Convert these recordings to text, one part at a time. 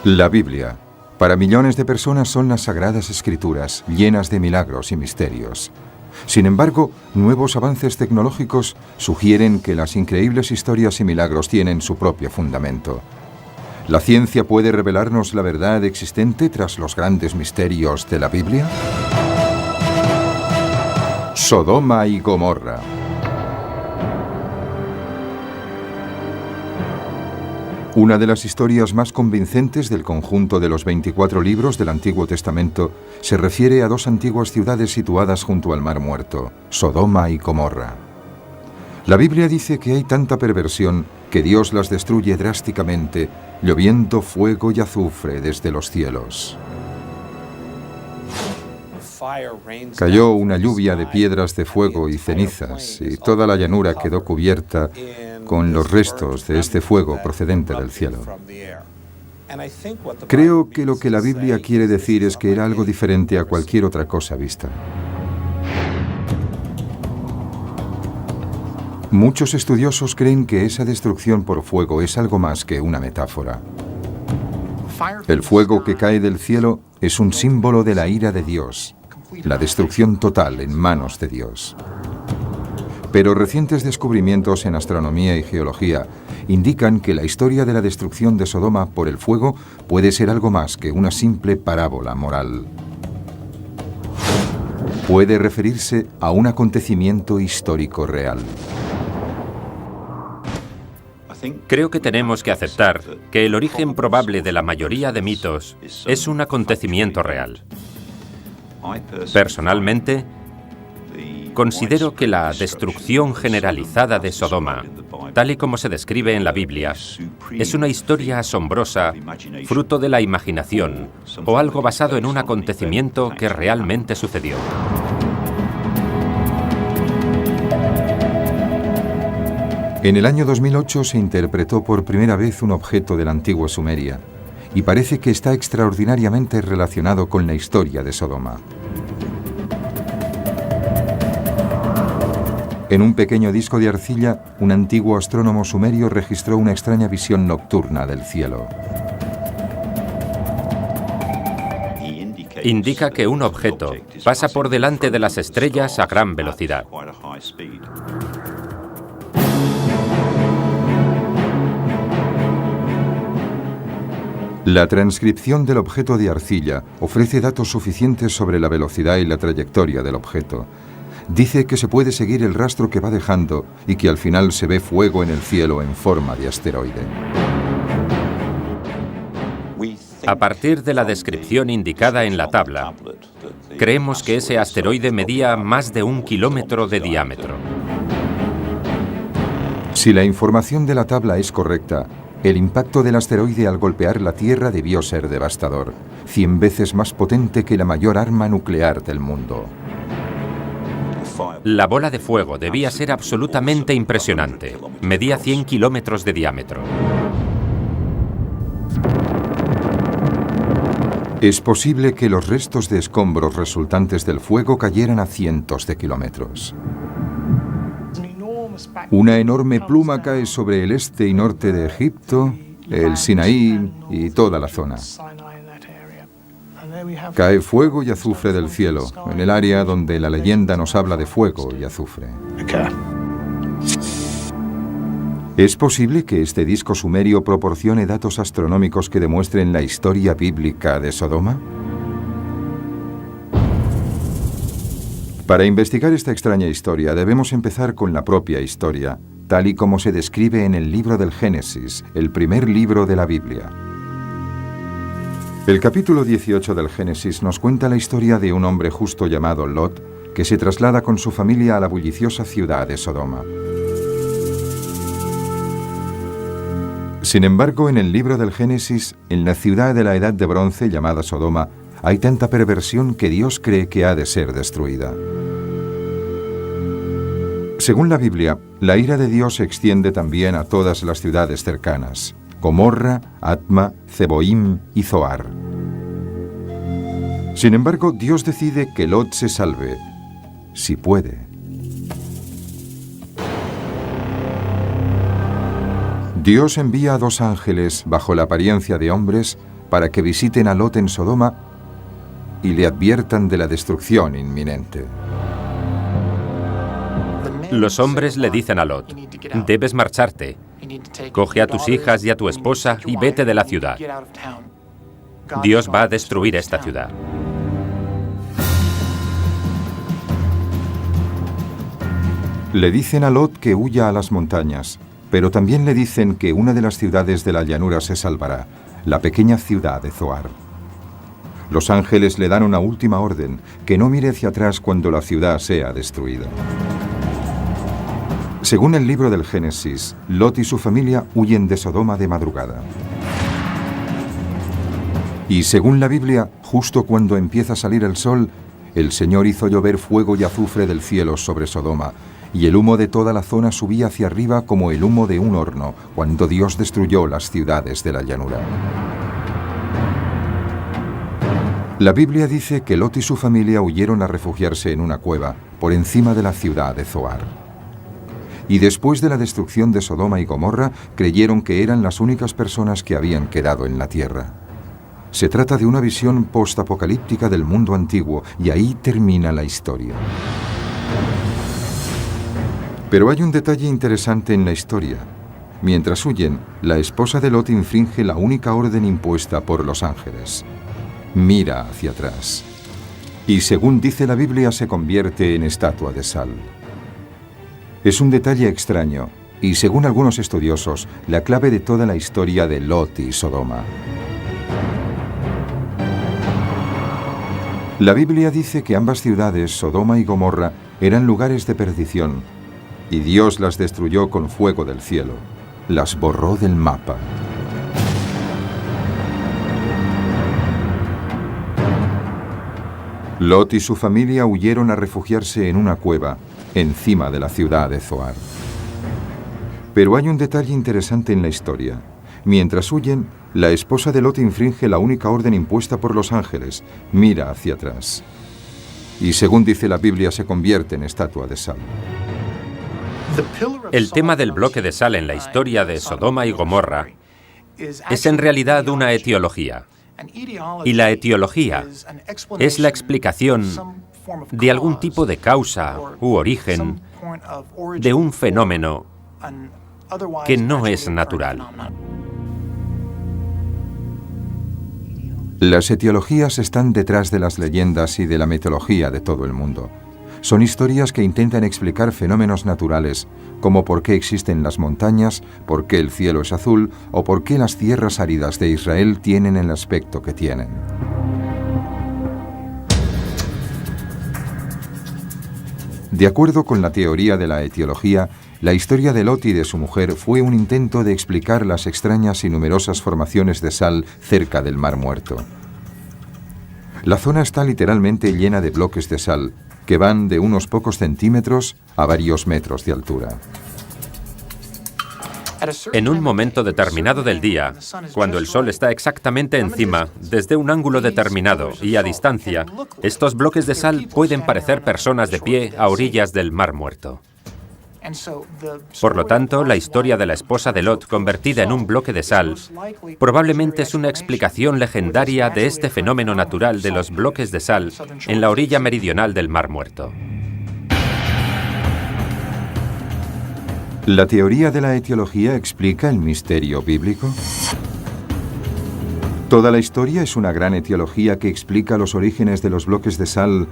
La Biblia, para millones de personas, son las sagradas escrituras, llenas de milagros y misterios. Sin embargo, nuevos avances tecnológicos sugieren que las increíbles historias y milagros tienen su propio fundamento. ¿La ciencia puede revelarnos la verdad existente tras los grandes misterios de la Biblia? Sodoma y Gomorra. Una de las historias más convincentes del conjunto de los 24 libros del Antiguo Testamento se refiere a dos antiguas ciudades situadas junto al Mar Muerto, Sodoma y Gomorra. La Biblia dice que hay tanta perversión que Dios las destruye drásticamente, lloviendo fuego y azufre desde los cielos. Cayó una lluvia de piedras de fuego y cenizas, y toda la llanura quedó cubierta con los restos de este fuego procedente del cielo. Creo que lo que la Biblia quiere decir es que era algo diferente a cualquier otra cosa vista. Muchos estudiosos creen que esa destrucción por fuego es algo más que una metáfora. El fuego que cae del cielo es un símbolo de la ira de Dios, la destrucción total en manos de Dios. Pero recientes descubrimientos en astronomía y geología indican que la historia de la destrucción de Sodoma por el fuego puede ser algo más que una simple parábola moral. Puede referirse a un acontecimiento histórico real. Creo que tenemos que aceptar que el origen probable de la mayoría de mitos es un acontecimiento real. Personalmente, considero que la destrucción generalizada de Sodoma, tal y como se describe en la Biblia, es una historia asombrosa, fruto de la imaginación, o algo basado en un acontecimiento que realmente sucedió. En el año 2008 se interpretó por primera vez un objeto de la antigua Sumeria, y parece que está extraordinariamente relacionado con la historia de Sodoma. En un pequeño disco de arcilla, un antiguo astrónomo sumerio registró una extraña visión nocturna del cielo. Indica que un objeto pasa por delante de las estrellas a gran velocidad. La transcripción del objeto de arcilla ofrece datos suficientes sobre la velocidad y la trayectoria del objeto. Dice que se puede seguir el rastro que va dejando y que al final se ve fuego en el cielo en forma de asteroide. A partir de la descripción indicada en la tabla, creemos que ese asteroide medía más de 1 kilómetro de diámetro. Si la información de la tabla es correcta, el impacto del asteroide al golpear la Tierra debió ser devastador, 100 veces más potente que la mayor arma nuclear del mundo. La bola de fuego debía ser absolutamente impresionante. Medía 100 kilómetros de diámetro. Es posible que los restos de escombros resultantes del fuego cayeran a cientos de kilómetros. Una enorme pluma cae sobre el este y norte de Egipto, el Sinaí y toda la zona. Cae fuego y azufre del cielo, en el área donde la leyenda nos habla de fuego y azufre. ¿Es posible que este disco sumerio proporcione datos astronómicos que demuestren la historia bíblica de Sodoma? Para investigar esta extraña historia debemos empezar con la propia historia, tal y como se describe en el libro del Génesis, el primer libro de la Biblia. El capítulo 18 del Génesis nos cuenta la historia de un hombre justo llamado Lot, que se traslada con su familia a la bulliciosa ciudad de Sodoma. Sin embargo, en el libro del Génesis, en la ciudad de la Edad de Bronce llamada Sodoma, hay tanta perversión que Dios cree que ha de ser destruida. Según la Biblia, la ira de Dios se extiende también a todas las ciudades cercanas: Gomorra, Atma, Zeboim y Zoar. Sin embargo, Dios decide que Lot se salve, si puede. Dios envía a 2 ángeles bajo la apariencia de hombres para que visiten a Lot en Sodoma y le adviertan de la destrucción inminente. Los hombres le dicen a Lot: debes marcharte. Coge a tus hijas y a tu esposa y vete de la ciudad. Dios va a destruir esta ciudad. Le dicen a Lot que huya a las montañas, pero también le dicen que una de las ciudades de la llanura se salvará, la pequeña ciudad de Zoar. Los ángeles le dan una última orden, que no mire hacia atrás cuando la ciudad sea destruida. Según el libro del Génesis, Lot y su familia huyen de Sodoma de madrugada. Y según la Biblia, justo cuando empieza a salir el sol, el Señor hizo llover fuego y azufre del cielo sobre Sodoma, y el humo de toda la zona subía hacia arriba como el humo de un horno, cuando Dios destruyó las ciudades de la llanura. La Biblia dice que Lot y su familia huyeron a refugiarse en una cueva, por encima de la ciudad de Zoar. Y después de la destrucción de Sodoma y Gomorra, creyeron que eran las únicas personas que habían quedado en la tierra. Se trata de una visión postapocalíptica del mundo antiguo, y ahí termina la historia. Pero hay un detalle interesante en la historia. Mientras huyen, la esposa de Lot infringe la única orden impuesta por los ángeles. Mira hacia atrás. Y según dice la Biblia, se convierte en estatua de sal. Es un detalle extraño, y según algunos estudiosos, la clave de toda la historia de Lot y Sodoma. La Biblia dice que ambas ciudades, Sodoma y Gomorra, eran lugares de perdición, y Dios las destruyó con fuego del cielo. Las borró del mapa. Lot y su familia huyeron a refugiarse en una cueva, encima de la ciudad de Zoar. Pero hay un detalle interesante en la historia. Mientras huyen, la esposa de Lot infringe la única orden impuesta por los ángeles: mira hacia atrás. Y según dice la Biblia, se convierte en estatua de sal. El tema del bloque de sal en la historia de Sodoma y Gomorra es en realidad una etiología. Y la etiología es la explicación de algún tipo de causa u origen de un fenómeno que no es natural. Las etiologías están detrás de las leyendas y de la mitología de todo el mundo. Son historias que intentan explicar fenómenos naturales, como por qué existen las montañas, por qué el cielo es azul o por qué las tierras áridas de Israel tienen el aspecto que tienen. De acuerdo con la teoría de la etiología, la historia de Lot y de su mujer fue un intento de explicar las extrañas y numerosas formaciones de sal cerca del Mar Muerto. La zona está literalmente llena de bloques de sal, que van de unos pocos centímetros a varios metros de altura. En un momento determinado del día, cuando el sol está exactamente encima, desde un ángulo determinado y a distancia, estos bloques de sal pueden parecer personas de pie a orillas del Mar Muerto. Por lo tanto, la historia de la esposa de Lot convertida en un bloque de sal probablemente es una explicación legendaria de este fenómeno natural de los bloques de sal en la orilla meridional del Mar Muerto. ¿La teoría de la etiología explica el misterio bíblico? Toda la historia es una gran etiología que explica los orígenes de los bloques de sal,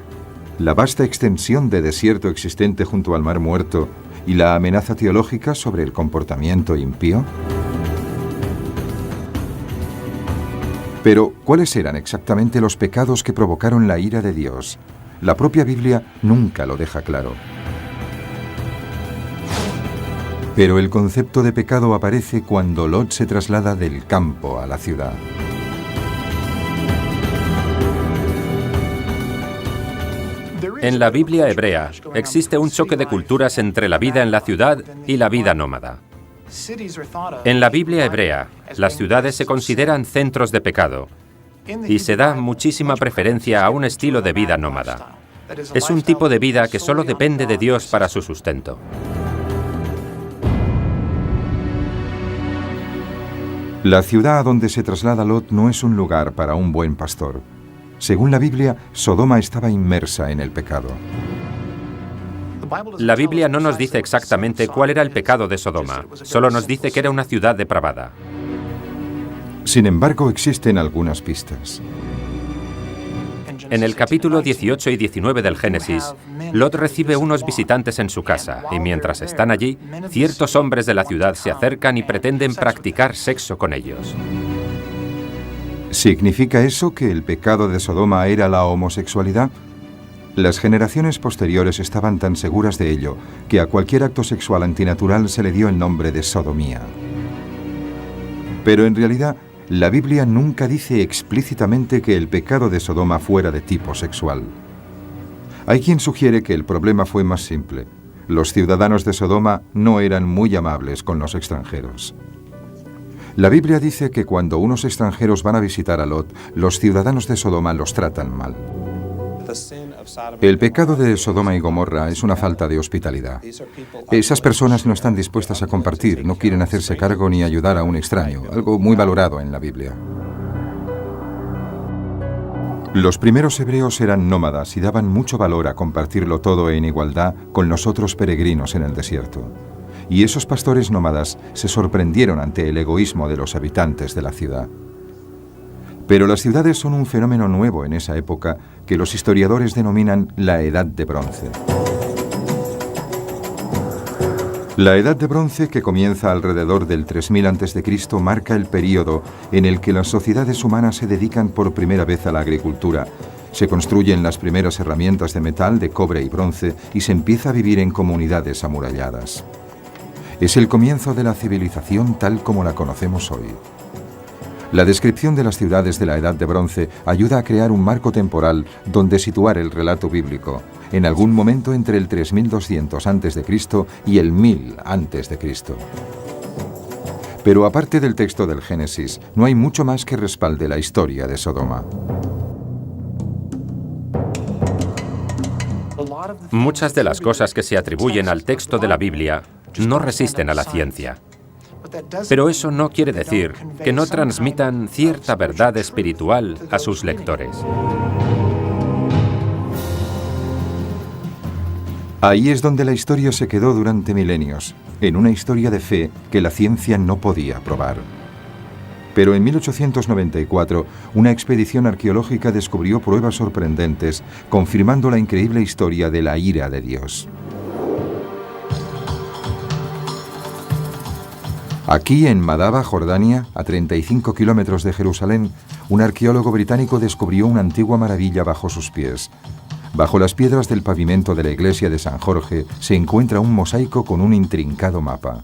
la vasta extensión de desierto existente junto al Mar Muerto y la amenaza teológica sobre el comportamiento impío. Pero, ¿cuáles eran exactamente los pecados que provocaron la ira de Dios? La propia Biblia nunca lo deja claro. Pero el concepto de pecado aparece cuando Lot se traslada del campo a la ciudad. En la Biblia hebrea existe un choque de culturas entre la vida en la ciudad y la vida nómada. En la Biblia hebrea, las ciudades se consideran centros de pecado y se da muchísima preferencia a un estilo de vida nómada. Es un tipo de vida que solo depende de Dios para su sustento. La ciudad a donde se traslada Lot no es un lugar para un buen pastor. Según la Biblia, Sodoma estaba inmersa en el pecado. La Biblia no nos dice exactamente cuál era el pecado de Sodoma, solo nos dice que era una ciudad depravada. Sin embargo, existen algunas pistas. En el capítulo 18 y 19 del Génesis, Lot recibe unos visitantes en su casa, y mientras están allí, ciertos hombres de la ciudad se acercan y pretenden practicar sexo con ellos. ¿Significa eso que el pecado de Sodoma era la homosexualidad? Las generaciones posteriores estaban tan seguras de ello que a cualquier acto sexual antinatural se le dio el nombre de sodomía. Pero en realidad, la Biblia nunca dice explícitamente que el pecado de Sodoma fuera de tipo sexual. Hay quien sugiere que el problema fue más simple. Los ciudadanos de Sodoma no eran muy amables con los extranjeros. La Biblia dice que cuando unos extranjeros van a visitar a Lot, los ciudadanos de Sodoma los tratan mal. El pecado de Sodoma y Gomorra es una falta de hospitalidad. Esas personas no están dispuestas a compartir, no quieren hacerse cargo ni ayudar a un extraño, algo muy valorado en la Biblia. Los primeros hebreos eran nómadas y daban mucho valor a compartirlo todo en igualdad con los otros peregrinos en el desierto. Y esos pastores nómadas se sorprendieron ante el egoísmo de los habitantes de la ciudad. Pero las ciudades son un fenómeno nuevo en esa época que los historiadores denominan la Edad de Bronce. La Edad de Bronce, que comienza alrededor del 3000 a.C., marca el período en el que las sociedades humanas se dedican por primera vez a la agricultura. Se construyen las primeras herramientas de metal, de cobre y bronce, y se empieza a vivir en comunidades amuralladas. Es el comienzo de la civilización tal como la conocemos hoy. La descripción de las ciudades de la Edad de Bronce ayuda a crear un marco temporal donde situar el relato bíblico, en algún momento entre el 3200 a.C. y el 1000 a.C. Pero aparte del texto del Génesis, no hay mucho más que respalde la historia de Sodoma. Muchas de las cosas que se atribuyen al texto de la Biblia no resisten a la ciencia. Pero eso no quiere decir que no transmitan cierta verdad espiritual a sus lectores. Ahí es donde la historia se quedó durante milenios, en una historia de fe que la ciencia no podía probar. Pero en 1894, una expedición arqueológica descubrió pruebas sorprendentes, confirmando la increíble historia de la ira de Dios. Aquí, en Madaba, Jordania, a 35 kilómetros de Jerusalén, un arqueólogo británico descubrió una antigua maravilla bajo sus pies. Bajo las piedras del pavimento de la iglesia de San Jorge se encuentra un mosaico con un intrincado mapa.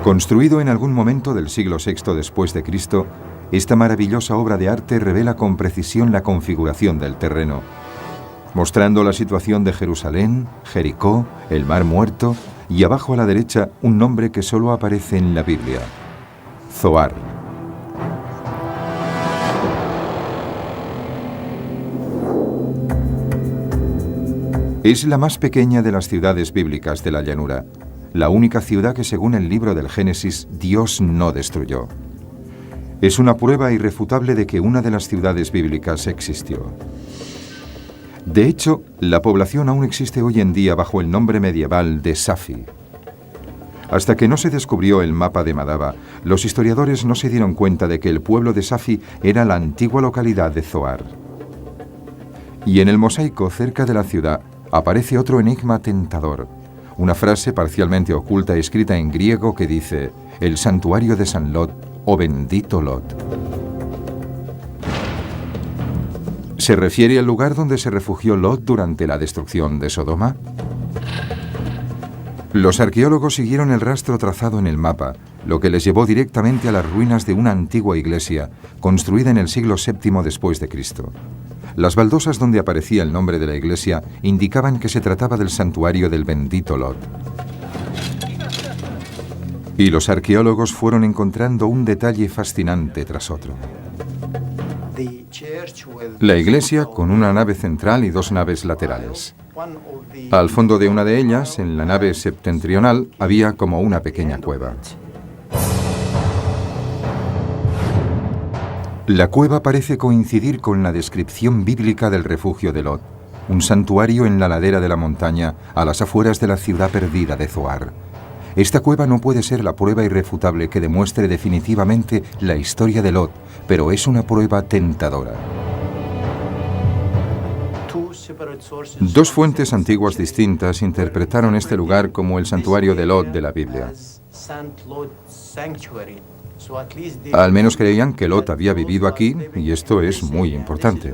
Construido en algún momento del siglo VI después de Cristo, esta maravillosa obra de arte revela con precisión la configuración del terreno, mostrando la situación de Jerusalén, Jericó, el Mar Muerto y abajo a la derecha un nombre que solo aparece en la Biblia: Zoar. Es la más pequeña de las ciudades bíblicas de la llanura, la única ciudad que, según el libro del Génesis, Dios no destruyó. Es una prueba irrefutable de que una de las ciudades bíblicas existió. De hecho, la población aún existe hoy en día bajo el nombre medieval de Safi. Hasta que no se descubrió el mapa de Madaba, los historiadores no se dieron cuenta de que el pueblo de Safi era la antigua localidad de Zoar. Y en el mosaico cerca de la ciudad aparece otro enigma tentador, una frase parcialmente oculta escrita en griego que dice: el santuario de San Lot, o bendito Lot. ¿Se refiere al lugar donde se refugió Lot durante la destrucción de Sodoma? Los arqueólogos siguieron el rastro trazado en el mapa, lo que les llevó directamente a las ruinas de una antigua iglesia, construida en el siglo VII después de Cristo. Las baldosas donde aparecía el nombre de la iglesia indicaban que se trataba del santuario del bendito Lot. Y los arqueólogos fueron encontrando un detalle fascinante tras otro. La iglesia con una nave central y dos naves laterales. Al fondo de una de ellas, en la nave septentrional, había como una pequeña cueva. La cueva parece coincidir con la descripción bíblica del refugio de Lot, un santuario en la ladera de la montaña a las afueras de la ciudad perdida de Zoar. Esta cueva no puede ser la prueba irrefutable que demuestre definitivamente la historia de Lot, pero es una prueba tentadora. Dos fuentes antiguas distintas interpretaron este lugar como el santuario de Lot de la Biblia. Al menos creían que Lot había vivido aquí, y esto es muy importante.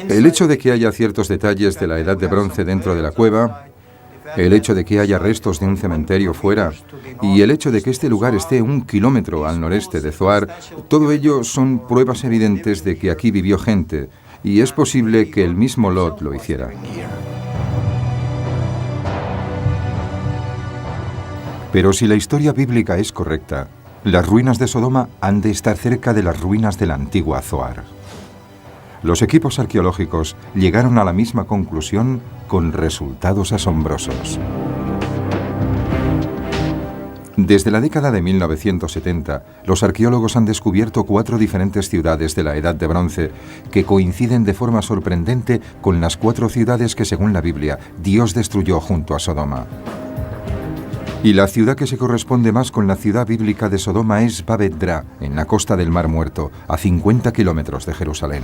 El hecho de que haya ciertos detalles de la Edad de Bronce dentro de la cueva, el hecho de que haya restos de un cementerio fuera y el hecho de que este lugar esté 1 kilómetro al noreste de Zoar, todo ello son pruebas evidentes de que aquí vivió gente, y es posible que el mismo Lot lo hiciera. Pero si la historia bíblica es correcta, las ruinas de Sodoma han de estar cerca de las ruinas de la antigua Zoar. Los equipos arqueológicos llegaron a la misma conclusión con resultados asombrosos. Desde la década de 1970, los arqueólogos han descubierto 4 diferentes ciudades de la Edad de Bronce que coinciden de forma sorprendente con las 4 ciudades que, según la Biblia, Dios destruyó junto a Sodoma. Y la ciudad que se corresponde más con la ciudad bíblica de Sodoma es Babet-Dra, en la costa del Mar Muerto, a 50 kilómetros de Jerusalén.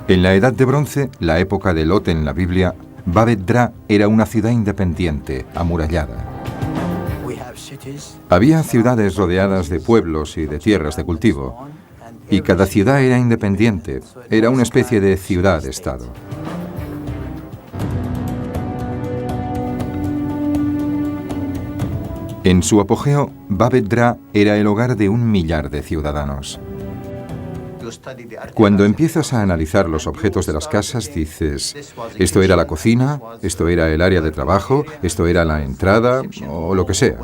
En la Edad de Bronce, la época de Lot en la Biblia, Babet-Dra era una ciudad independiente, amurallada. Había ciudades rodeadas de pueblos y de tierras de cultivo, y cada ciudad era independiente, era una especie de ciudad-estado. En su apogeo, Babet-Dra era el hogar de 1 millar de ciudadanos. Cuando empiezas a analizar los objetos de las casas, dices, esto era la cocina, esto era el área de trabajo, esto era la entrada, o lo que sea.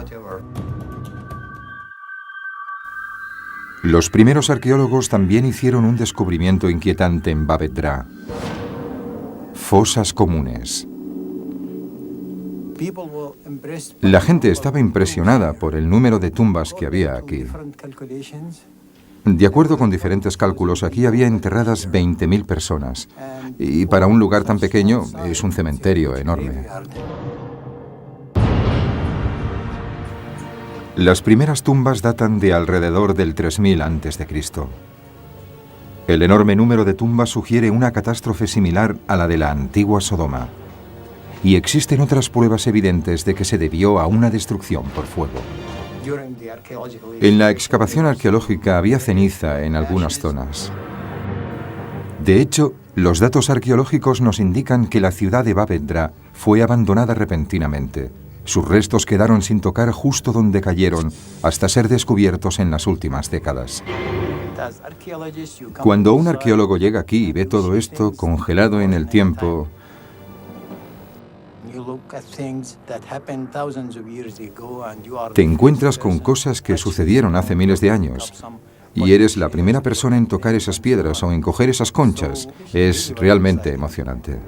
Los primeros arqueólogos también hicieron un descubrimiento inquietante en Babet-Dra: fosas comunes. La gente estaba impresionada por el número de tumbas que había aquí. De acuerdo con diferentes cálculos, aquí había enterradas 20.000 personas. Y para un lugar tan pequeño, es un cementerio enorme. Las primeras tumbas datan de alrededor del 3000 a.C. El enorme número de tumbas sugiere una catástrofe similar a la de la antigua Sodoma. Y existen otras pruebas evidentes de que se debió a una destrucción por fuego. En la excavación arqueológica había ceniza en algunas zonas. De hecho, los datos arqueológicos nos indican que la ciudad de Babet-Dra fue abandonada repentinamente. Sus restos quedaron sin tocar justo donde cayeron, hasta ser descubiertos en las últimas décadas. Cuando un arqueólogo llega aquí y ve todo esto congelado en el tiempo, te encuentras con cosas que sucedieron hace miles de años y eres la primera persona en tocar esas piedras o en coger esas conchas. Es realmente emocionante.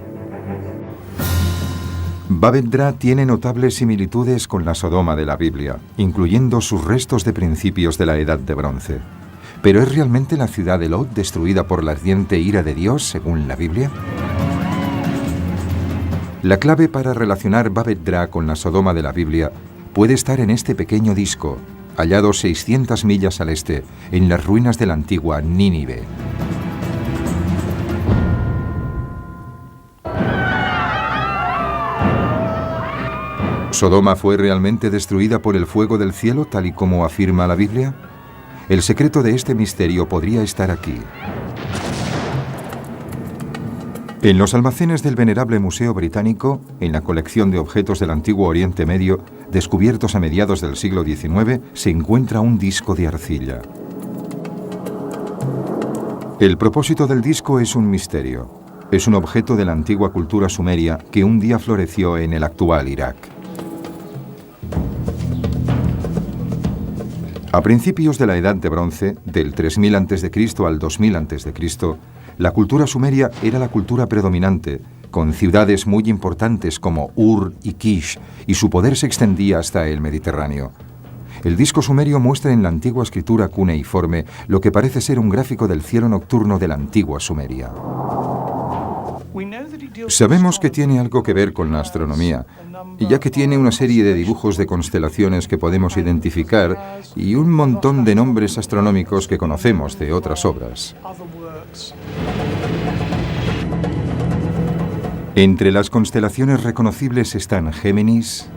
Babet-Dra tiene notables similitudes con la Sodoma de la Biblia, incluyendo sus restos de principios de la Edad de Bronce. ¿Pero es realmente la ciudad de Lot destruida por la ardiente ira de Dios, según la Biblia? La clave para relacionar Babet-Dra con la Sodoma de la Biblia puede estar en este pequeño disco, hallado 600 millas al este, en las ruinas de la antigua Nínive. ¿Sodoma fue realmente destruida por el fuego del cielo, tal y como afirma la Biblia? El secreto de este misterio podría estar aquí. En los almacenes del venerable Museo Británico, en la colección de objetos del antiguo Oriente Medio, descubiertos a mediados del siglo XIX, se encuentra un disco de arcilla. El propósito del disco es un misterio. Es un objeto de la antigua cultura sumeria que un día floreció en el actual Irak. A principios de la Edad de Bronce, del 3000 a.C. al 2000 a.C., la cultura sumeria era la cultura predominante con ciudades muy importantes como Ur y Kish, y su poder se extendía hasta el Mediterráneo. El disco sumerio muestra en la antigua escritura cuneiforme lo que parece ser un gráfico del cielo nocturno de la antigua Sumeria. Sabemos que tiene algo que ver con la astronomía, ya que tiene una serie de dibujos de constelaciones que podemos identificar y un montón de nombres astronómicos que conocemos de otras obras. Entre las constelaciones reconocibles están Géminis,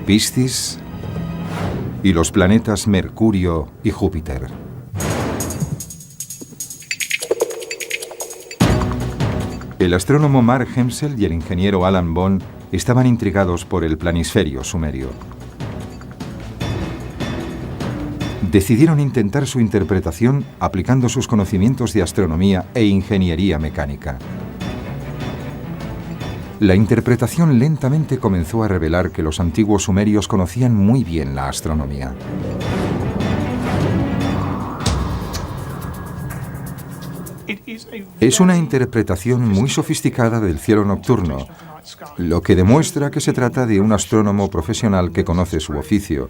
Piscis y los planetas Mercurio y Júpiter. El astrónomo Mark Hemsel y el ingeniero Alan Bond estaban intrigados por el planisferio sumerio. Decidieron intentar su interpretación aplicando sus conocimientos de astronomía e ingeniería mecánica. La interpretación lentamente comenzó a revelar que los antiguos sumerios conocían muy bien la astronomía. Es una interpretación muy sofisticada del cielo nocturno, lo que demuestra que se trata de un astrónomo profesional que conoce su oficio,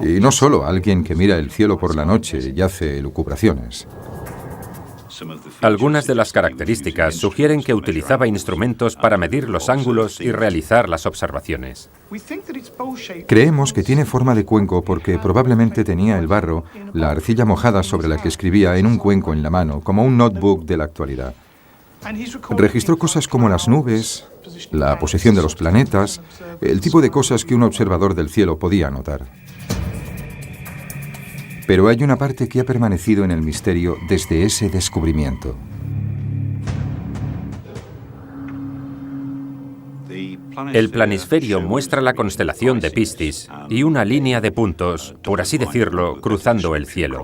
y no solo alguien que mira el cielo por la noche y hace elucubraciones. Algunas de las características sugieren que utilizaba instrumentos para medir los ángulos y realizar las observaciones. Creemos que tiene forma de cuenco porque probablemente tenía el barro, la arcilla mojada sobre la que escribía, en un cuenco en la mano, como un notebook de la actualidad. Registró cosas como las nubes, la posición de los planetas, el tipo de cosas que un observador del cielo podía notar. Pero hay una parte que ha permanecido en el misterio desde ese descubrimiento. El planisferio muestra la constelación de Piscis y una línea de puntos, por así decirlo, cruzando el cielo.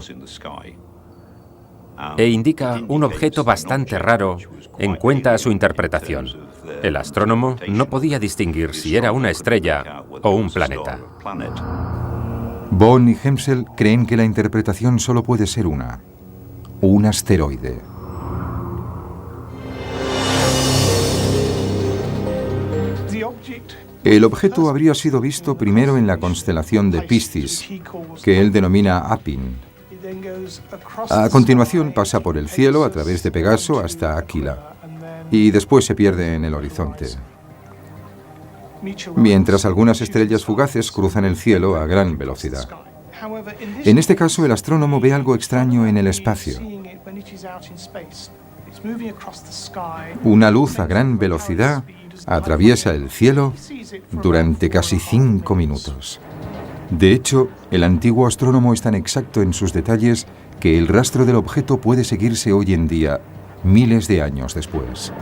E indica un objeto bastante raro en cuenta a su interpretación. El astrónomo no podía distinguir si era una estrella o un planeta. Bond y Hemsel creen que la interpretación solo puede ser un asteroide. El objeto habría sido visto primero en la constelación de Piscis, que él denomina Apin. A continuación pasa por el cielo a través de Pegaso hasta Aquila, y después se pierde en el horizonte. Mientras algunas estrellas fugaces cruzan el cielo a gran velocidad. En este caso, el astrónomo ve algo extraño en el espacio. Una luz a gran velocidad atraviesa el cielo durante casi 5 minutos. De hecho, el antiguo astrónomo es tan exacto en sus detalles que el rastro del objeto puede seguirse hoy en día, miles de años después.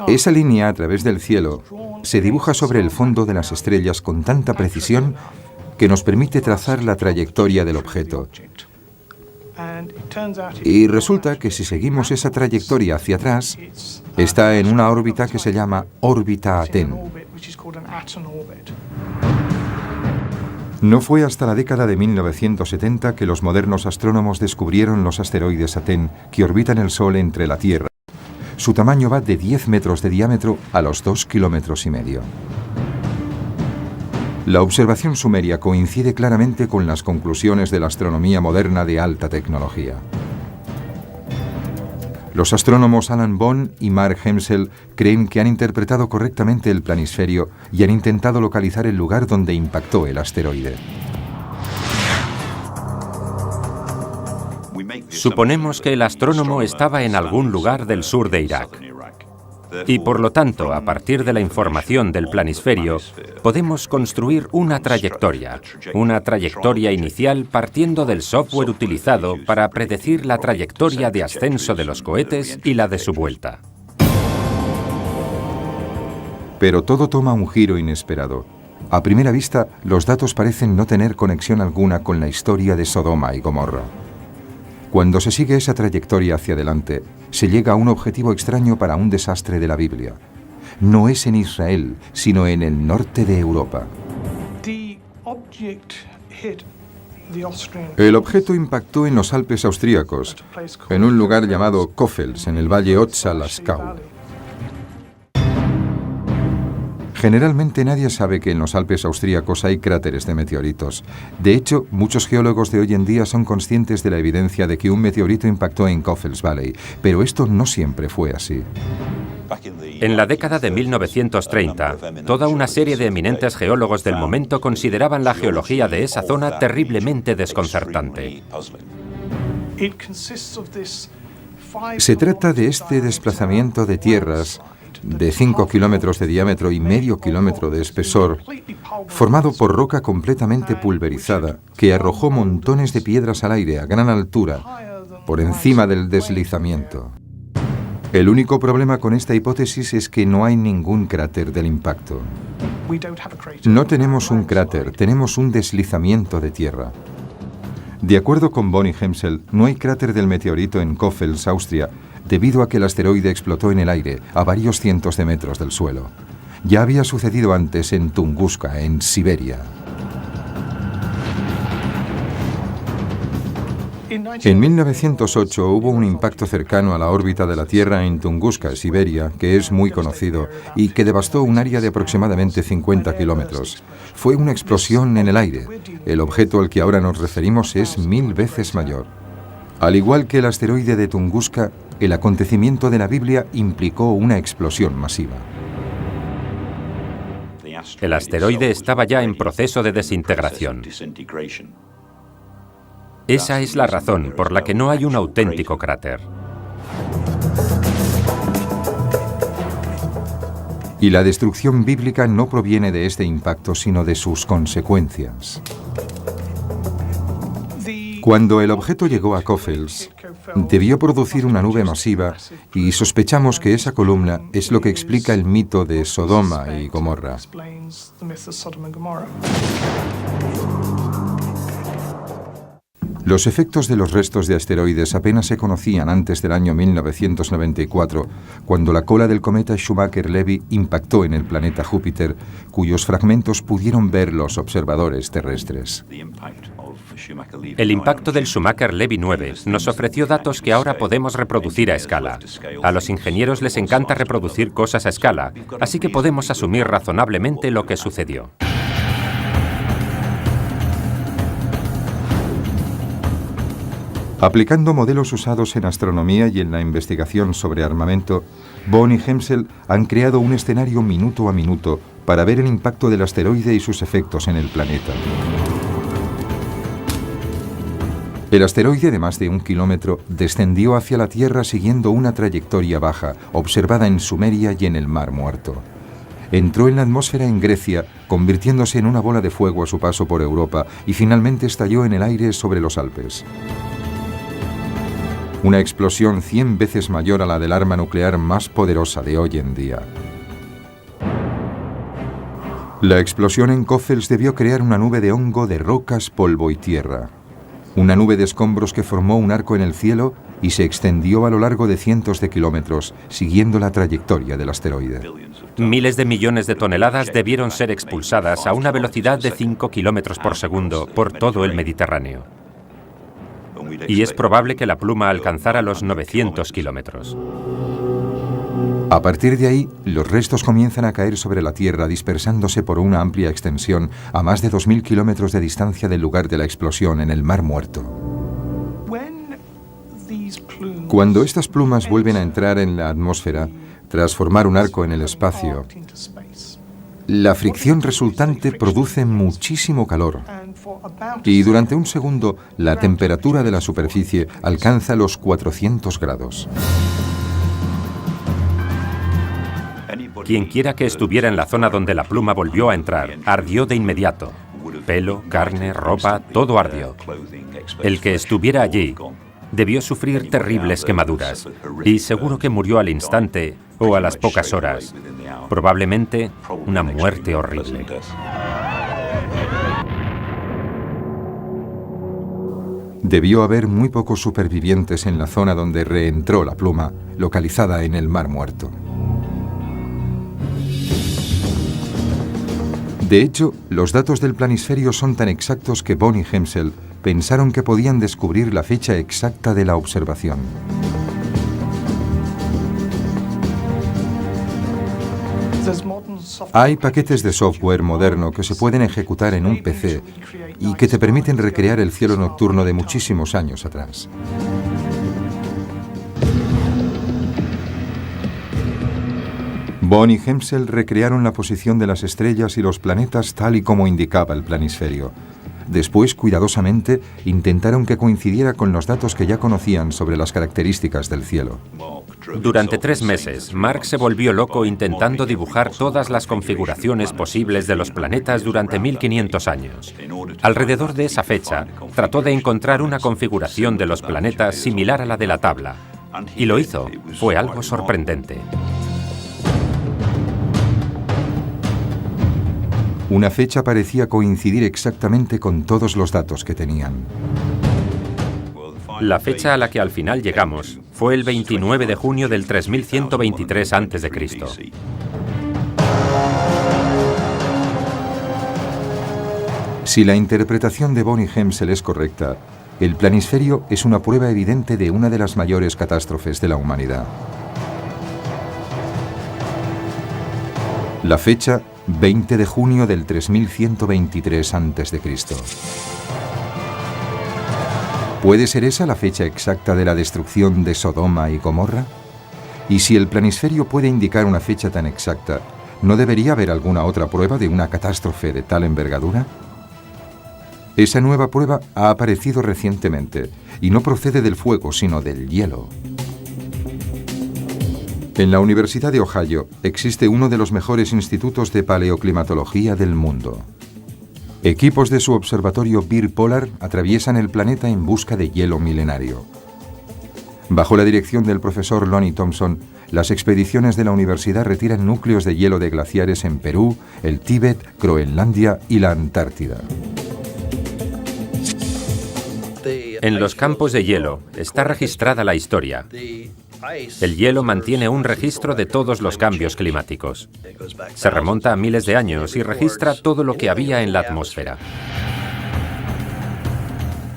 Esa línea a través del cielo se dibuja sobre el fondo de las estrellas con tanta precisión que nos permite trazar la trayectoria del objeto. Y resulta que si seguimos esa trayectoria hacia atrás, está en una órbita que se llama órbita Aten. No fue hasta la década de 1970 que los modernos astrónomos descubrieron los asteroides Aten que orbitan el Sol entre la Tierra. Su tamaño va de 10 metros de diámetro a los 2,5 kilómetros. La observación sumeria coincide claramente con las conclusiones de la astronomía moderna de alta tecnología. Los astrónomos Alan Bond y Mark Hemsel creen que han interpretado correctamente el planisferio y han intentado localizar el lugar donde impactó el asteroide. Suponemos que el astrónomo estaba en algún lugar del sur de Irak. Y por lo tanto, a partir de la información del planisferio, podemos construir una trayectoria inicial partiendo del software utilizado para predecir la trayectoria de ascenso de los cohetes y la de su vuelta. Pero todo toma un giro inesperado. A primera vista, los datos parecen no tener conexión alguna con la historia de Sodoma y Gomorra. Cuando se sigue esa trayectoria hacia adelante, se llega a un objetivo extraño para un desastre de la Biblia. No es en Israel, sino en el norte de Europa. El objeto impactó en los Alpes austríacos, en un lugar llamado Koffels, en el valle Otza-Laskau. Generalmente nadie sabe que en los Alpes austríacos hay cráteres de meteoritos. De hecho, muchos geólogos de hoy en día son conscientes de la evidencia de que un meteorito impactó en Koffels Valley, pero esto no siempre fue así. En la década de 1930, toda una serie de eminentes geólogos del momento consideraban la geología de esa zona terriblemente desconcertante. Se trata de este desplazamiento de tierras de 5 kilómetros de diámetro y medio kilómetro de espesor, formado por roca completamente pulverizada, que arrojó montones de piedras al aire a gran altura, por encima del deslizamiento. El único problema con esta hipótesis es que no hay ningún cráter del impacto. No tenemos un cráter, tenemos un deslizamiento de tierra. De acuerdo con Bonnie Hemsel, no hay cráter del meteorito en Koffels, Austria, debido a que el asteroide explotó en el aire a varios cientos de metros del suelo. Ya había sucedido antes en Tunguska, en Siberia. En 1908 hubo un impacto cercano a la órbita de la Tierra en Tunguska, Siberia, que es muy conocido y que devastó un área de aproximadamente 50 kilómetros. Fue una explosión en el aire. El objeto al que ahora nos referimos es 1000 veces mayor. Al igual que el asteroide de Tunguska, el acontecimiento de la Biblia implicó una explosión masiva. El asteroide estaba ya en proceso de desintegración. Esa es la razón por la que no hay un auténtico cráter. Y la destrucción bíblica no proviene de este impacto, sino de sus consecuencias. Cuando el objeto llegó a Koffels, debió producir una nube masiva y sospechamos que esa columna es lo que explica el mito de Sodoma y Gomorra. Los efectos de los restos de asteroides apenas se conocían antes del año 1994, cuando la cola del cometa Schumacher-Levy impactó en el planeta Júpiter, cuyos fragmentos pudieron ver los observadores terrestres. El impacto del Schumacher-Levy 9 nos ofreció datos que ahora podemos reproducir a escala. A los ingenieros les encanta reproducir cosas a escala, así que podemos asumir razonablemente lo que sucedió. Aplicando modelos usados en astronomía y en la investigación sobre armamento, Bonnie y Hemsel han creado un escenario minuto a minuto para ver el impacto del asteroide y sus efectos en el planeta. El asteroide de más de 1 kilómetro descendió hacia la Tierra siguiendo una trayectoria baja, observada en Sumeria y en el Mar Muerto. Entró en la atmósfera en Grecia, convirtiéndose en una bola de fuego a su paso por Europa y finalmente estalló en el aire sobre los Alpes. Una explosión 100 veces mayor a la del arma nuclear más poderosa de hoy en día. La explosión en Koffels debió crear una nube de hongo de rocas, polvo y tierra. Una nube de escombros que formó un arco en el cielo y se extendió a lo largo de cientos de kilómetros, siguiendo la trayectoria del asteroide. Miles de millones de toneladas debieron ser expulsadas a una velocidad de 5 kilómetros por segundo por todo el Mediterráneo. Y es probable que la pluma alcanzara los 900 kilómetros. A partir de ahí, los restos comienzan a caer sobre la Tierra, dispersándose por una amplia extensión a más de 2000 kilómetros de distancia del lugar de la explosión en el Mar Muerto. Cuando estas plumas vuelven a entrar en la atmósfera, tras formar un arco en el espacio, la fricción resultante produce muchísimo calor. Y durante un segundo, la temperatura de la superficie alcanza los 400 grados. Quienquiera que estuviera en la zona donde la pluma volvió a entrar, ardió de inmediato. Pelo, carne, ropa, todo ardió. El que estuviera allí debió sufrir terribles quemaduras y seguro que murió al instante o a las pocas horas. Probablemente una muerte horrible. Debió haber muy pocos supervivientes en la zona donde reentró la pluma, localizada en el Mar Muerto. De hecho, los datos del planisferio son tan exactos que Bond y Hemsel pensaron que podían descubrir la fecha exacta de la observación. Hay paquetes de software moderno que se pueden ejecutar en un PC y que te permiten recrear el cielo nocturno de muchísimos años atrás. Bond y Hemsel recrearon la posición de las estrellas y los planetas tal y como indicaba el planisferio. Después, cuidadosamente, intentaron que coincidiera con los datos que ya conocían sobre las características del cielo. Durante 3 meses, Mark se volvió loco intentando dibujar todas las configuraciones posibles de los planetas durante 1500 años. Alrededor de esa fecha, trató de encontrar una configuración de los planetas similar a la de la tabla. Y lo hizo. Fue algo sorprendente. Una fecha parecía coincidir exactamente con todos los datos que tenían. La fecha a la que al final llegamos fue el 29 de junio del 3123 a.C. Si la interpretación de Bond y Hemsel es correcta, el planisferio es una prueba evidente de una de las mayores catástrofes de la humanidad. La fecha, 20 de junio del 3123 a.C. ¿Puede ser esa la fecha exacta de la destrucción de Sodoma y Gomorra? Y si el planisferio puede indicar una fecha tan exacta, ¿no debería haber alguna otra prueba de una catástrofe de tal envergadura? Esa nueva prueba ha aparecido recientemente y no procede del fuego, sino del hielo. En la Universidad de Ohio existe uno de los mejores institutos de paleoclimatología del mundo. Equipos de su observatorio Beer Polar atraviesan el planeta en busca de hielo milenario. Bajo la dirección del profesor Lonnie Thompson, las expediciones de la universidad retiran núcleos de hielo de glaciares en Perú, el Tíbet, Groenlandia y la Antártida. En los campos de hielo está registrada la historia. El hielo mantiene un registro de todos los cambios climáticos. Se remonta a miles de años y registra todo lo que había en la atmósfera.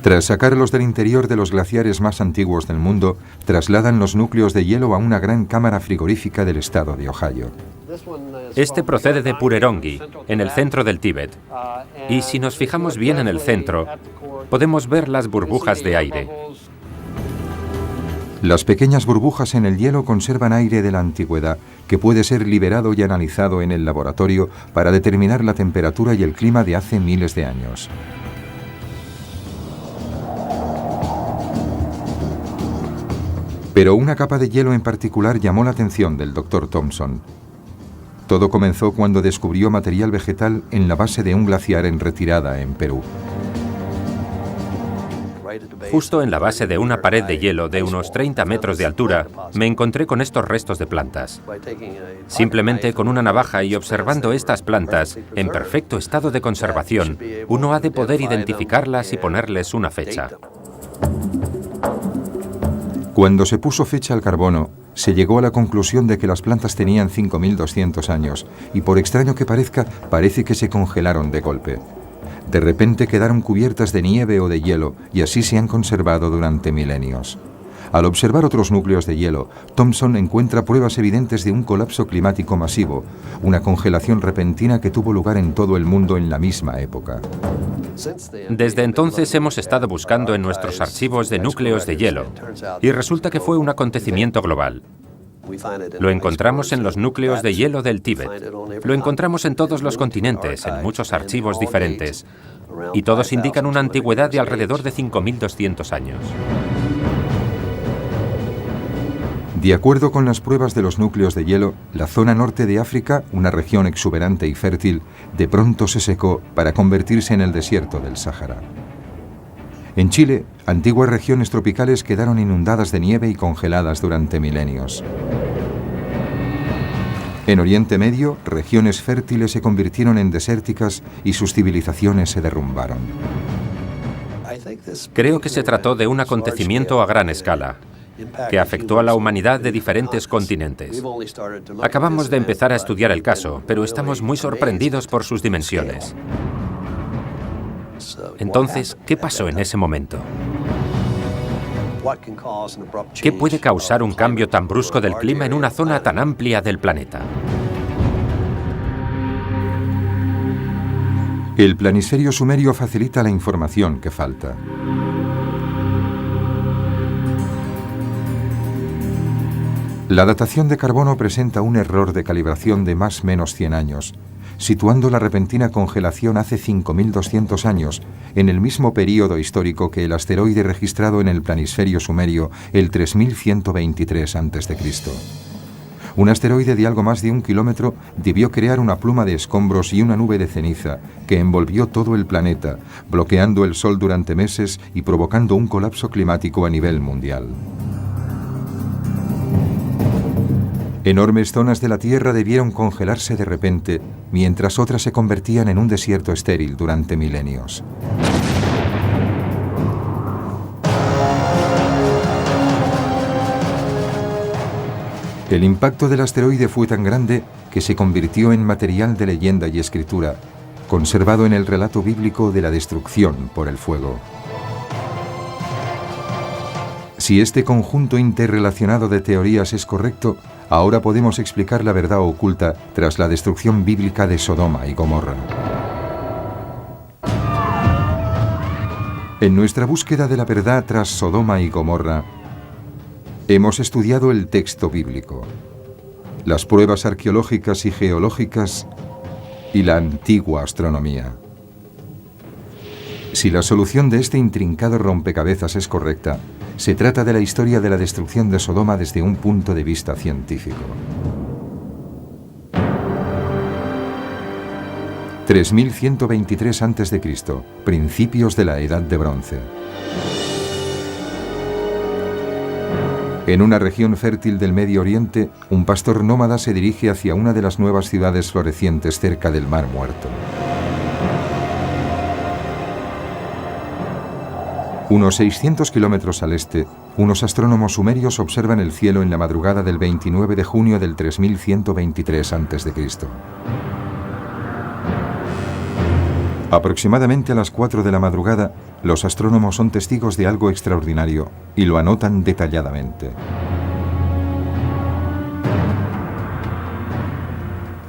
Tras sacarlos del interior de los glaciares más antiguos del mundo, trasladan los núcleos de hielo a una gran cámara frigorífica del estado de Ohio. Este procede de Purerongi, en el centro del Tíbet. Y si nos fijamos bien en el centro, podemos ver las burbujas de aire. Las pequeñas burbujas en el hielo conservan aire de la antigüedad, que puede ser liberado y analizado en el laboratorio para determinar la temperatura y el clima de hace miles de años. Pero una capa de hielo en particular llamó la atención del Dr. Thompson. Todo comenzó cuando descubrió material vegetal en la base de un glaciar en retirada en Perú. Justo en la base de una pared de hielo de unos 30 metros de altura, me encontré con estos restos de plantas. Simplemente con una navaja y observando estas plantas, en perfecto estado de conservación, uno ha de poder identificarlas y ponerles una fecha. Cuando se puso fecha al carbono, se llegó a la conclusión de que las plantas tenían 5.200 años y, por extraño que parezca, parece que se congelaron de golpe. De repente quedaron cubiertas de nieve o de hielo y así se han conservado durante milenios. Al observar otros núcleos de hielo, Thompson encuentra pruebas evidentes de un colapso climático masivo, una congelación repentina que tuvo lugar en todo el mundo en la misma época. Desde entonces hemos estado buscando en nuestros archivos de núcleos de hielo y resulta que fue un acontecimiento global. Lo encontramos en los núcleos de hielo del Tíbet. Lo encontramos en todos los continentes, en muchos archivos diferentes. Y todos indican una antigüedad de alrededor de 5.200 años. De acuerdo con las pruebas de los núcleos de hielo, la zona norte de África, una región exuberante y fértil, de pronto se secó para convertirse en el desierto del Sáhara. En Chile, antiguas regiones tropicales quedaron inundadas de nieve y congeladas durante milenios. En Oriente Medio, regiones fértiles se convirtieron en desérticas y sus civilizaciones se derrumbaron. Creo que se trató de un acontecimiento a gran escala. que afectó a la humanidad de diferentes continentes. Acabamos de empezar a estudiar el caso, pero estamos muy sorprendidos por sus dimensiones. Entonces, ¿qué pasó en ese momento? ¿Qué puede causar un cambio tan brusco del clima en una zona tan amplia del planeta? El planisferio sumerio facilita la información que falta. La datación de carbono presenta un error de calibración de más o menos 100 años, situando la repentina congelación hace 5.200 años, en el mismo período histórico que el asteroide registrado en el planisferio sumerio el 3123 a.C. Un asteroide de algo más de 1 kilómetro debió crear una pluma de escombros y una nube de ceniza que envolvió todo el planeta, bloqueando el Sol durante meses y provocando un colapso climático a nivel mundial. Enormes zonas de la Tierra debieron congelarse de repente, mientras otras se convertían en un desierto estéril durante milenios. El impacto del asteroide fue tan grande que se convirtió en material de leyenda y escritura, conservado en el relato bíblico de la destrucción por el fuego. Si este conjunto interrelacionado de teorías es correcto, ahora podemos explicar la verdad oculta tras la destrucción bíblica de Sodoma y Gomorra. En nuestra búsqueda de la verdad tras Sodoma y Gomorra, hemos estudiado el texto bíblico, las pruebas arqueológicas y geológicas y la antigua astronomía. Si la solución de este intrincado rompecabezas es correcta, se trata de la historia de la destrucción de Sodoma desde un punto de vista científico. 3123 a.C., principios de la Edad de Bronce. En una región fértil del Medio Oriente, un pastor nómada se dirige hacia una de las nuevas ciudades florecientes cerca del Mar Muerto. Unos 600 kilómetros al este, unos astrónomos sumerios observan el cielo en la madrugada del 29 de junio del 3123 a.C. Aproximadamente a las 4 de la madrugada, los astrónomos son testigos de algo extraordinario y lo anotan detalladamente.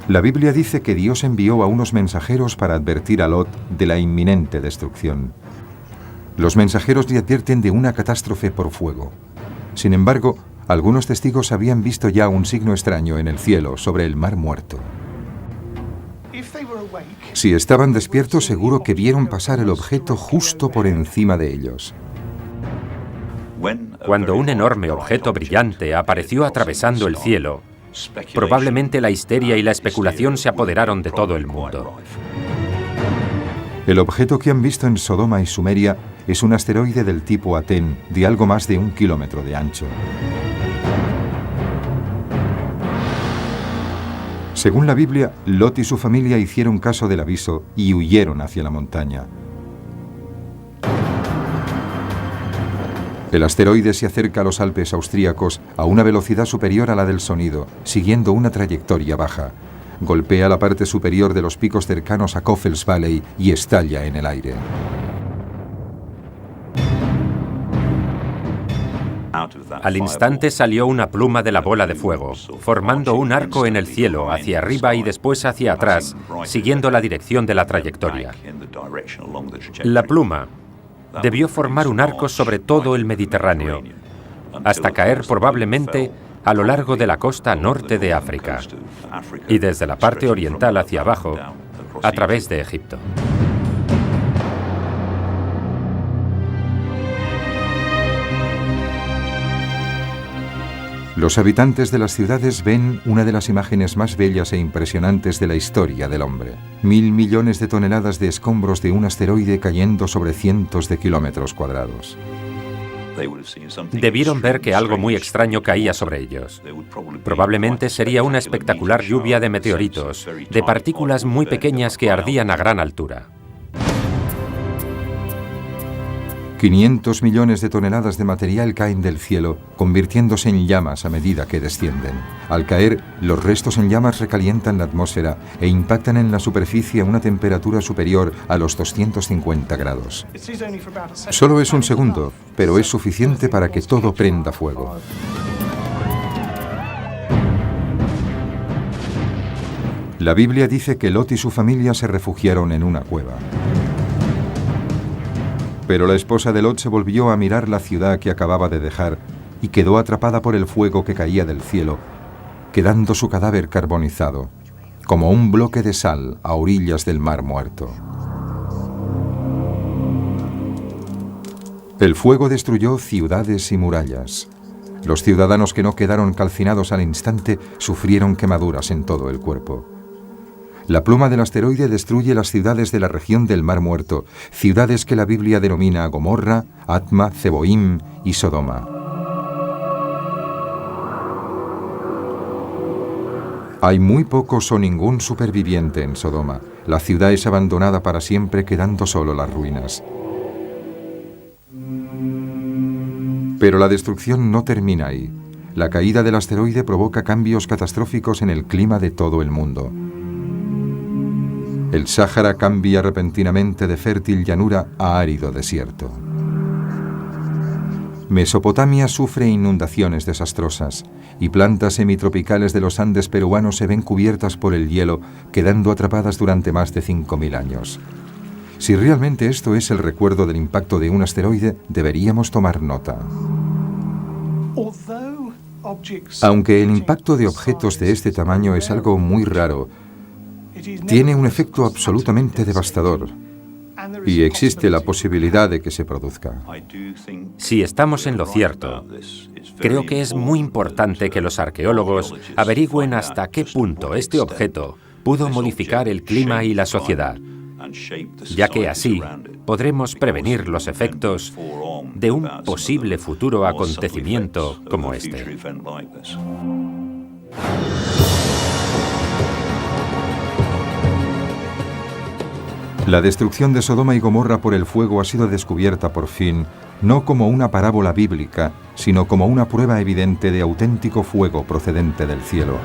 La Biblia dice que Dios envió a unos mensajeros para advertir a Lot de la inminente destrucción. Los mensajeros le advierten de una catástrofe por fuego. Sin embargo, algunos testigos habían visto ya un signo extraño en el cielo sobre el Mar Muerto. Si estaban despiertos, seguro que vieron pasar el objeto justo por encima de ellos. Cuando un enorme objeto brillante apareció atravesando el cielo, probablemente la histeria y la especulación se apoderaron de todo el mundo. El objeto que han visto en Sodoma y Sumeria es un asteroide del tipo Aten de algo más de 1 kilómetro de ancho. Según la Biblia, Lot y su familia hicieron caso del aviso y huyeron hacia la montaña. El asteroide se acerca a los Alpes austríacos a una velocidad superior a la del sonido, siguiendo una trayectoria baja. Golpea la parte superior de los picos cercanos a Coffels Valley y estalla en el aire. Al instante salió una pluma de la bola de fuego, formando un arco en el cielo, hacia arriba y después hacia atrás, siguiendo la dirección de la trayectoria. La pluma debió formar un arco sobre todo el Mediterráneo, hasta caer probablemente a lo largo de la costa norte de África y desde la parte oriental hacia abajo, a través de Egipto. Los habitantes de las ciudades ven una de las imágenes más bellas e impresionantes de la historia del hombre. 1.000 millones de toneladas de escombros de un asteroide cayendo sobre cientos de kilómetros cuadrados. Debieron ver que algo muy extraño caía sobre ellos. Probablemente sería una espectacular lluvia de meteoritos, de partículas muy pequeñas que ardían a gran altura. 500 millones de toneladas de material caen del cielo, convirtiéndose en llamas a medida que descienden. Al caer, los restos en llamas recalientan la atmósfera e impactan en la superficie a una temperatura superior a los 250 grados. Solo es un segundo, pero es suficiente para que todo prenda fuego. La Biblia dice que Lot y su familia se refugiaron en una cueva. Pero la esposa de Lot se volvió a mirar la ciudad que acababa de dejar y quedó atrapada por el fuego que caía del cielo, quedando su cadáver carbonizado, como un bloque de sal a orillas del Mar Muerto. El fuego destruyó ciudades y murallas. Los ciudadanos que no quedaron calcinados al instante sufrieron quemaduras en todo el cuerpo. La pluma del asteroide destruye las ciudades de la región del Mar Muerto, ciudades que la Biblia denomina Gomorra, Atma, Zeboim y Sodoma. Hay muy pocos o ningún superviviente en Sodoma. La ciudad es abandonada para siempre, quedando solo las ruinas. Pero la destrucción no termina ahí. La caída del asteroide provoca cambios catastróficos en el clima de todo el mundo. El Sáhara cambia repentinamente de fértil llanura a árido desierto. Mesopotamia sufre inundaciones desastrosas y plantas semitropicales de los Andes peruanos se ven cubiertas por el hielo, quedando atrapadas durante más de 5.000 años. Si realmente esto es el recuerdo del impacto de un asteroide, deberíamos tomar nota. Aunque el impacto de objetos de este tamaño es algo muy raro, tiene un efecto absolutamente devastador y existe la posibilidad de que se produzca. Si estamos en lo cierto, creo que es muy importante que los arqueólogos averigüen hasta qué punto este objeto pudo modificar el clima y la sociedad, ya que así podremos prevenir los efectos de un posible futuro acontecimiento como este. La destrucción de Sodoma y Gomorra por el fuego ha sido descubierta por fin, no como una parábola bíblica, sino como una prueba evidente de auténtico fuego procedente del cielo.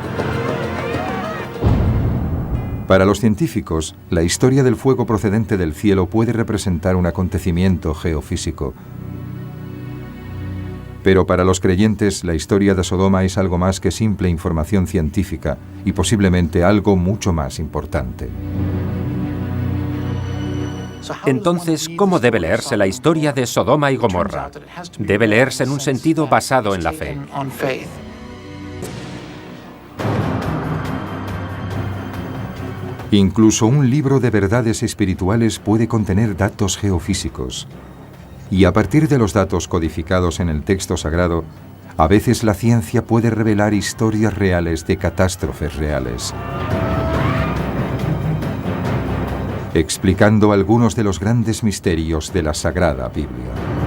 Para los científicos, la historia del fuego procedente del cielo puede representar un acontecimiento geofísico. Pero para los creyentes, la historia de Sodoma es algo más que simple información científica y posiblemente algo mucho más importante. Entonces, ¿cómo debe leerse la historia de Sodoma y Gomorra? Debe leerse en un sentido basado en la fe. Incluso un libro de verdades espirituales puede contener datos geofísicos. Y a partir de los datos codificados en el texto sagrado, a veces la ciencia puede revelar historias reales de catástrofes reales, explicando algunos de los grandes misterios de la Sagrada Biblia.